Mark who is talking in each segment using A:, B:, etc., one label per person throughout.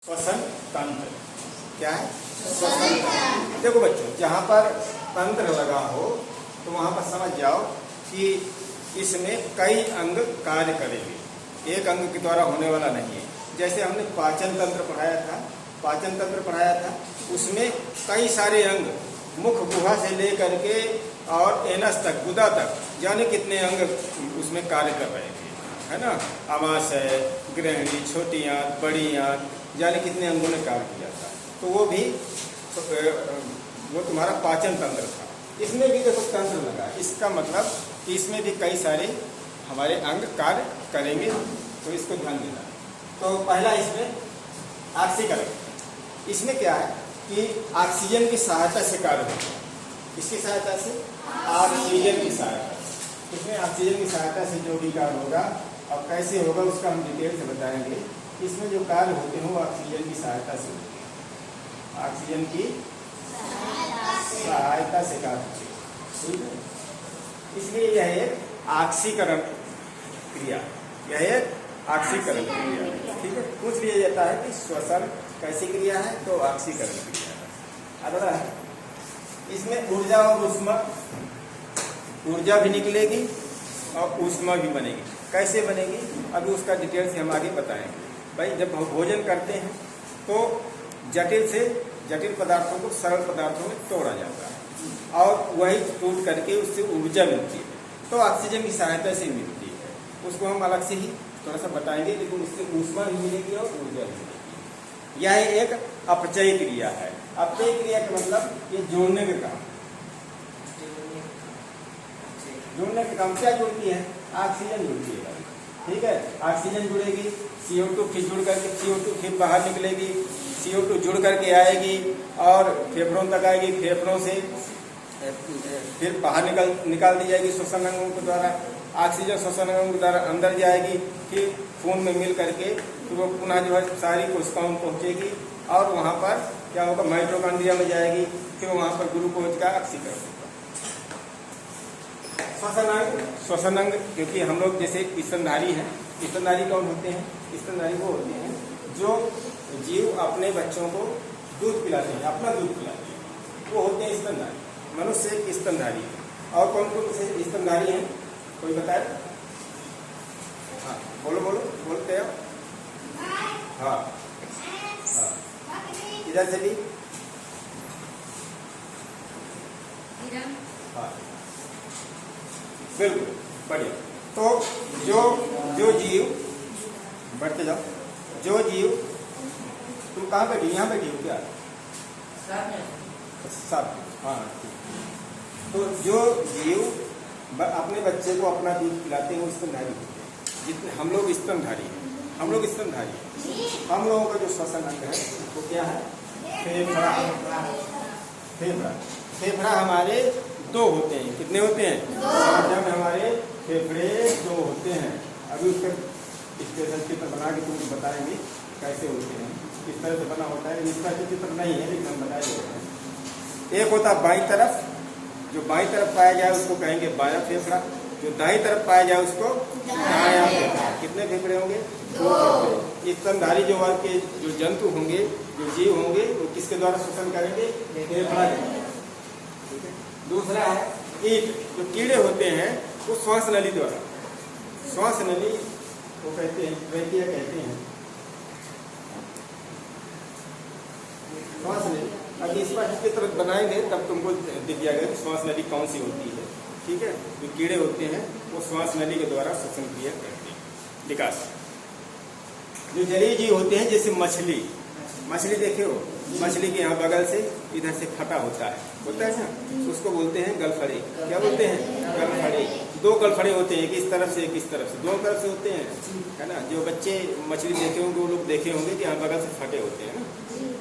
A: श्वसन तंत्र क्या है? श्वसन तंत्र। देखो बच्चों, जहाँ पर तंत्र लगा हो तो वहाँ पर समझ जाओ कि इसमें कई अंग कार्य करेंगे, एक अंग के द्वारा होने वाला नहीं है। जैसे हमने पाचन तंत्र पढ़ाया था, उसमें कई सारे अंग मुख गुहा से लेकर के और एनस तक, गुदा तक, जाने कितने अंग उसमें कार्य कर रहे थे, है ना। आमाशय, गृहिणी, छोटी आंत, बड़ी आंत, जाने कितने अंगों ने कार्य किया था। तो वो भी वो तुम्हारा पाचन तंत्र था। इसमें भी देखो तंत्र लगा, इसका मतलब कि इसमें भी कई सारे हमारे अंग कार्य करेंगे, तो इसको ध्यान देना। तो पहला इसमें ऑक्सीकरण। इसमें क्या है कि ऑक्सीजन की सहायता से कार्य होता है। किसकी सहायता से? ऑक्सीजन की सहायता से। इसमें ऑक्सीजन की सहायता से जो भी कार्य होगा, अब कैसे होगा उसका हम डिटेल से बताएंगे। इसमें जो कार्य होते हैं वो ऑक्सीजन की सहायता से होते हैं, ऑक्सीजन की सहायता से कार्य होते हैं, ठीक है। इसलिए यह एक ऑक्सीकरण क्रिया, यह एक ऑक्सीकरण क्रिया है, ठीक है। पूछ लिया जाता है कि श्वसन कैसी क्रिया है, तो ऑक्सीकरण क्रिया है। अगला है, इसमें ऊर्जा और ऊष्मा, ऊर्जा भी निकलेगी और ऊष्मा भी बनेगी। कैसे बनेगी अभी उसका डिटेल से हम आगे बताएंगे। भाई, जब हम भोजन करते हैं तो जटिल से जटिल पदार्थों को सरल पदार्थों में तोड़ा जाता है और वही टूट करके उससे ऊर्जा मिलती है, तो ऑक्सीजन की सहायता से मिलती है। उसको हम अलग से ही थोड़ा सा बताएंगे, लेकिन उससे ऊष्मा भी मिलेगी और ऊर्जा भी मिलेगी। यह एक अपचयी क्रिया है। अपचयी क्रिया का मतलब ये जोड़ने का काम, जोड़ने का काम। क्या जोड़ती है? ऑक्सीजन जुड़ती है, ठीक है। ऑक्सीजन जुड़ेगी, CO2 फिर जुड़ करके CO2 फिर बाहर निकलेगी, CO2 जुड़ करके आएगी और फेफड़ों तक आएगी, फेफड़ों से फिर बाहर निकाल दी जाएगी श्वसन अंगों के द्वारा। ऑक्सीजन श्वसन अंगों के द्वारा अंदर जाएगी, फिर खून में मिल करके फिर वो पुनः जो है सारी कोशिकाओं में पहुँचेगी और वहाँ पर क्या होगा, माइटोकॉन्ड्रिया में जाएगी, फिर वहाँ पर ग्लूकोज का ऑक्सीकरण। श्वसन अंग, क्योंकि हम लोग जैसे स्तनधारी हैं, स्तनधारी कौन होते हैं? स्तनधारी वो होते हैं जो जीव अपने बच्चों को दूध पिलाते हैं, अपना दूध पिलाते हैं, वो होते हैं स्तनधारी। मनुष्य एक स्तनधारी है। और कौन कौन से स्तनधारी हैं, कोई बताए? हाँ, बोलो बोलते हो। हाँ हाँ, इधर से भी। हाँ, बिल्कुल बढ़िया। तो जो जीव, बढ़ते जाओ, जो जीव, तुम कहाँ बैठी? यहाँ बैठी हो क्या? सब। हाँ, तो जो जीव अपने बच्चे को अपना दूध पिलाते हैं वो स्तनधारी होते हैं। जितने हम लोग स्तनधारी हैं, हम लोगों का जो श्वसन अंग है वो क्या है? फेफड़ा। फेफड़ा हमारे दो होते हैं। कितने होते हैं? में हमारे फेफड़े दो होते हैं। अभी उसका स्पेशल चित्र बना के तुमको बताएंगे कैसे होते हैं, किस तरह से बना होता है। इसका चित्र नहीं है लेकिन हम बताए देते हैं। एक होता बाईं तरफ, जो बाईं तरफ पाया जाए उसको कहेंगे बायां फेफड़ा, जो दाईं तरफ पाया जाए उसको दायां फेफड़ा। कितने फेफड़े होंगे? दो फेफड़े। स्तनधारी जो वर्ग के जो जंतु होंगे, जो जीव होंगे, वो किसके द्वारा श्वसन करेंगे? फेफड़ा के। दूसरा है कीट। जो कीड़े होते हैं वो श्वास नली द्वारा, श्वास नली वो कहते हैं, ट्रेकिया कहते हैं, श्वास नली। अब इस बार चित्र बनाएंगे तब तुमको दिख जाएगा कि श्वास नली कौन सी होती है, ठीक है। जो कीड़े होते हैं वो श्वास नली के द्वारा श्वसन क्रिया करते हैं, विकास। जो जलीय जीव होते हैं, जैसे मछली देखे हो, मछली के यहाँ बगल से इधर से फटा होता है ना, उसको बोलते हैं गलफड़े। क्या बोलते हैं? गलफड़े। दो गलफड़े होते हैं, एक इस तरफ से एक इस तरफ से, दोनों तरफ से होते हैं, है ना। जो बच्चे मछली देखे होंगे वो लोग देखे होंगे कि यहाँ बगल से फटे होते हैं ना,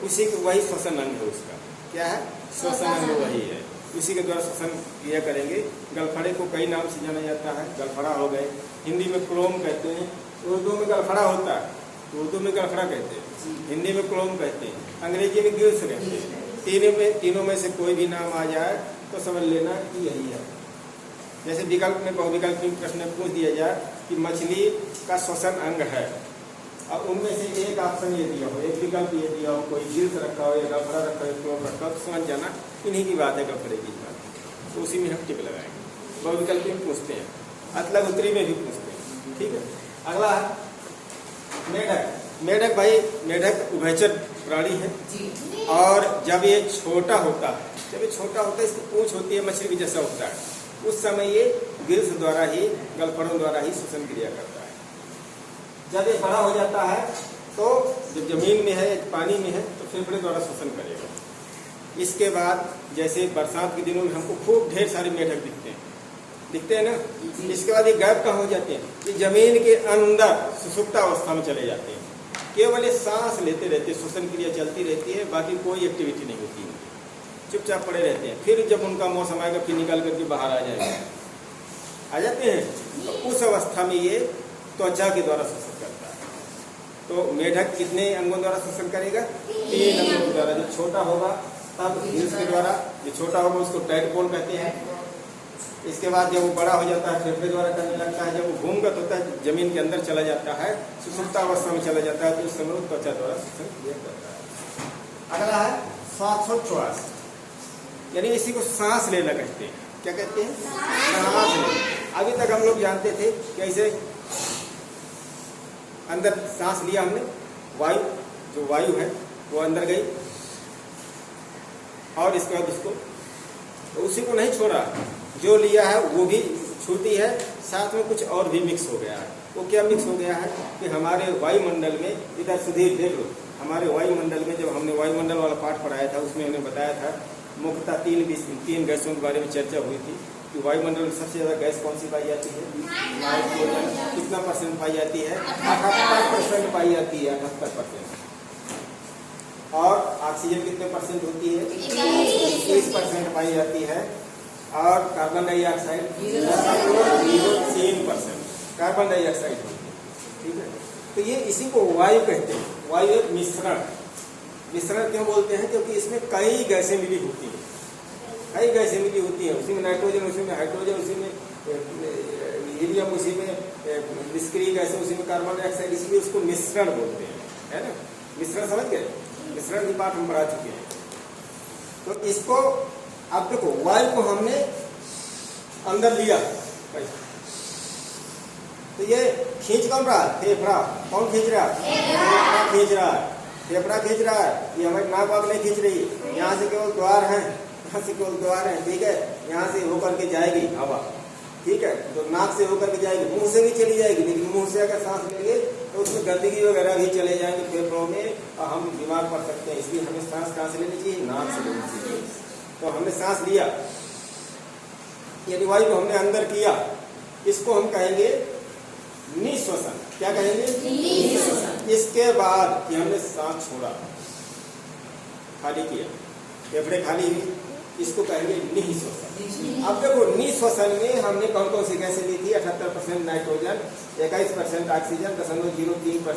A: उसी के वही श्वसन अंग है उसका। क्या है? श्वसन अंग वही है, उसी के द्वारा श्वसन क्रिया करेंगे। गलफड़े को कई नाम से जाना जाता है। गलफड़ा हो गए, हिंदी में क्लोम कहते हैं, उर्दू में गलफड़ा होता है, उर्दू में गलफड़ा कहते हैं, हिंदी में क्लोम कहते हैं, अंग्रेजी में गिल्स कहते हैं। तीनों में से कोई भी नाम आ जाए तो समझ लेना कि यही है। जैसे विकल्प में बहुविकल्प प्रश्न पूछ दिया जाए कि मछली का श्वसन अंग है, अब उनमें से एक ऑप्शन ये दिया हो, एक विकल्प ये दिया हो, कोई गिल्स रखा हो या गफरा रखा हो, क्लोव रखा हो, तो समझ जाना इन्हीं की बात है, गफरे की बात। तो उसी में हम टिक लगाएंगे। बहुविकल्प में पूछते हैं, अतला उत्तरी में भी पूछते हैं। ठीक है, अगला मेढक। मेढक भाई, मेढक उभयचर प्राणी है और जब ये छोटा होता है, इसकी पूंछ होती है मछली की जैसा होता है, उस समय ये गिल्स द्वारा ही, गलफड़ों द्वारा ही श्वसन क्रिया करता है। जब ये बड़ा हो जाता है तो जब जमीन में है, पानी में है, तो फेफड़े द्वारा श्वसन करेगा। इसके बाद जैसे बरसात के दिनों में हमको खूब ढेर सारे मेढक दिखते हैं ना। इसके बाद ये गायब कहाँ हो जाते हैं, ये जमीन के अंदर सुषुप्ता अवस्था में चले जाते हैं। केवल ये सांस लेते रहते, श्वसन क्रिया चलती रहती है, बाकी कोई एक्टिविटी नहीं होती है, चुपचाप पड़े रहते हैं। फिर जब उनका मौसम आएगा फिर निकाल करके बाहर आ जाते हैं। तो उस अवस्था में ये त्वचा के द्वारा श्वसन करता है। तो मेढक कितने अंगों द्वारा श्वसन करेगा? 3 अंगों के द्वारा। जब छोटा होगा तब गिल्स के द्वारा, जो छोटा होगा उसको टैडपोल कहते हैं। इसके बाद जब वो बड़ा हो जाता है फेफड़े द्वारा करने लगता है। जब वो भूमिगत होता है, जमीन के अंदर चला जाता है, सुषुप्ता अवस्था में चला जाता है, तो उस समय त्वचा द्वारा श्वसन क्रिया करता है। अगला है श्वासोच्छ्वास, यानी इसी को सांस लेना कहते हैं। क्या कहते हैं? सांस लेना। अभी तक हम लोग जानते थे कैसे अंदर सांस लिया हमने, वायु, जो वायु है वो अंदर गई और इसके बाद उसको, तो उसी को नहीं छोड़ा, जो लिया है वो भी छूटी है, साथ में कुछ और भी मिक्स हो गया है। वो क्या मिक्स हो गया है कि हमारे वायुमंडल में, इधर सुधीर देख लो, हमारे वायुमंडल में जब हमने वायुमंडल वाला पाठ पढ़ाया था उसमें हमने बताया था मुख्यतः 3 गैसों के बारे में चर्चा हुई थी कि वायुमंडल में सबसे ज्यादा गैस कौन सी पाई जाती है? नाइट्रोजन। कितना % पाई जाती है? 78% पाई जाती है, 78%। और ऑक्सीजन कितने % होती है? 30% पाई जाती है। और कार्बन डाइऑक्साइड 0.03% कार्बन डाइऑक्साइड होती है। ठीक है, तो ये इसी को वायु कहते हैं। वायु एक मिश्रण क्यों बोलते हैं? क्योंकि इसमें कई गैसें मिली होती हैं, उसी में नाइट्रोजन, उसी में हाइड्रोजन, उसी में हीलियम, उसी में निष्क्रिय गैसें, उसी में कार्बन डाइऑक्साइड, इसलिए उसको मिश्रण बोलते हैं, है ना। मिश्रण समझ गए? मिश्रण की बात हम पढ़ा चुके हैं। तो इसको अब देखो, वायु को हमने अंदर लिया, तो ये खींच कौन रहा? फेफड़ा। कौन खींच रहा? फेफड़ा खींच रहा है। ये हमारी नाक वाक नहीं खींच रही, यहाँ से केवल द्वार है, ठीक है। यहाँ से होकर के जाएगी हवा, ठीक है, तो नाक से होकर के जाएगी, मुंह से भी चली जाएगी, लेकिन मुंह से अगर सांस लेंगे तो उसमें गंदगी वगैरह भी चले जाएंगे फेफड़ों में और हम बीमार पड़ सकते हैं। इसलिए हमें सांस कहाँ से लेनी चाहिए? नाक से लेनी चाहिए। तो हमने सांस लिया, यानी वायु को हमने अंदर किया, इसको हम कहेंगे निःश्वसन। क्या कहेंगे? निःश्वसन। इसके बाद कि हमने सांस छोड़ा, खाली किया, फेफड़े खाली हुई, इसको कहेंगे निःश्वसन। अब देखो, निःश्वसन में हमने कौन कौन सी गैसें ली थी? 78% नाइट्रोजन, 21% ऑक्सीजन, 0.03%